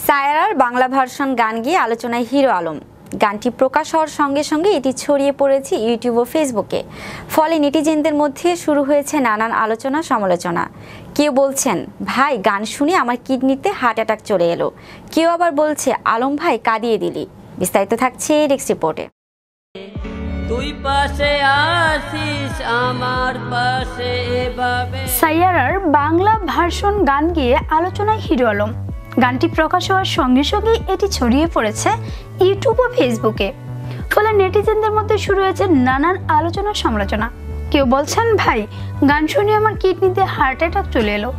সায়রার Bangla version গান গিয়ে আলোচনায় হিরো আলম। গানটি প্রকাশ হওয়ার সঙ্গে সঙ্গে এটি ছড়িয়ে পড়েছে ইউটিউব ও ফেসবুকে। ফলে নেটিজেনদের মধ্যে শুরু হয়েছে নানান আলোচনা সমালোচনা। কেউ বলছেন, ভাই গান শুনে আমার কিডনিতে হার্ট অ্যাটাক চলে এলো। কেউ আবার বলছে, আলম ভাই কাঁদিয়ে দিলি। বিস্তারিত থাকছে ডেস্ক রিপোর্টে। তুই পাশে আসিস আমার পাশে এভাবে। সাইয়ারার বাংলা ভার্সন গান গিয়ে আলোচনায় হিরো আলম। গানটি প্রকাশ হওয়ার সঙ্গে সঙ্গে এটি ছড়িয়ে পড়েছে ইউটিউব ও ফেসবুকে। ফলে নেটিজেনদের মধ্যে শুরু হয়েছে নানান আলোচনা সমালোচনা। কেউ বলছেন, ভাই গান শুনে আমার কিডনিতে হার্ট অ্যাটাক চলে এলো।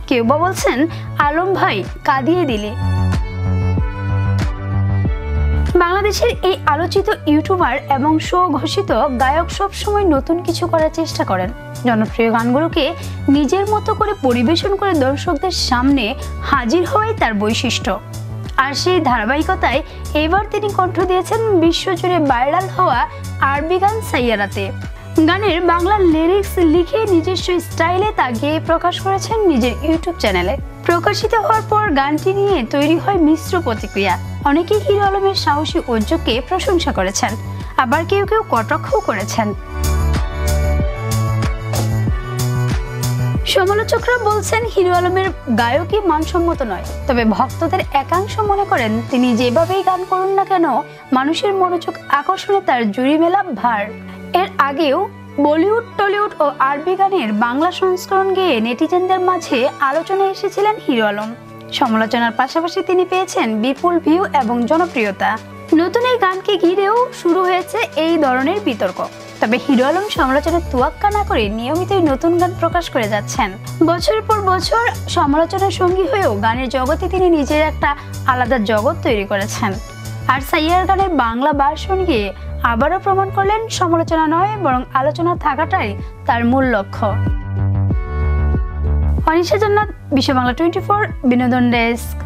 কেউ বা বলছেন, আলম ভাই কাঁদিয়ে দিলে। বাংলাদেশের এই আলোচিত ইউটিউবার এবং সুঘোষিত গায়ক সব সময় নতুন কিছু করার চেষ্টা করেন। জনপ্রিয় গানগুলোকে নিজের মতো করে পরিবেশন করে দর্শকদের সামনে হাজির হওয়াই তার বৈশিষ্ট্য। আর সেই ধারাবাহিকতায় এবার তিনি কণ্ঠ দিয়েছেন বিশ্বজুড়ে ভাইরাল হওয়া আরবি গান সাইয়ারাতে। গানের বাংলা লিরিক্স লিখে নিজস্ব স্টাইলে তা গেয়ে প্রকাশ করেছেন নিজের ইউটিউব চ্যানেলে। প্রকাশিত হওয়ার পর গানটি নিয়ে তৈরি হয় মিশ্র প্রতিক্রিয়া। অনেকেই হিরো আলমের সাহসী উদ্যোগকে প্রশংসা করেছেন, আবার কেউ কেউ কটাক্ষও করেছেন। সমালোচকরা বলছেন, হিরো আলমের গায়কই মানসম্মত নয়। তবে ভক্তদের একাংশ মনে করেন, তিনি যেভাবেই গান করুন না কেন মানুষের মনোযোগ আকর্ষণে তার জুড়ি মেলা ভার। এর আগেও বলিউড, টলিউড ও আরবি গানের বাংলা সংস্করণ গেয়ে নেটিজেনদের মাঝে আলোচনায় এসেছিলেন হিরো আলম। সমালোচনার পাশাপাশি তিনি পেয়েছেন বিপুল ভিউ এবং জনপ্রিয়তা। নতুন এই গানকে ঘিরেও শুরু হয়েছে এই ধরনের বিতর্ক। তবে হিরো আলম সমালোচনার তোয়াক্কা না করে নিয়মিতই নতুন গান প্রকাশ করে যাচ্ছেন। বছরের পর বছর সমালোচনার সঙ্গী হয়েও গানের জগতে তিনি নিজের একটা আলাদা জগৎ তৈরি করেছেন। আর সাইয়ার গানের বাংলা ভার্সন গিয়ে আবারও প্রমাণ করলেন, সমালোচনা নয় বরং আলোচনা থাকাটাই তার মূল লক্ষ্য। অনিশা জান্নাত, বিশ্ব বাংলা 24 বিনোদন ডেস্ক।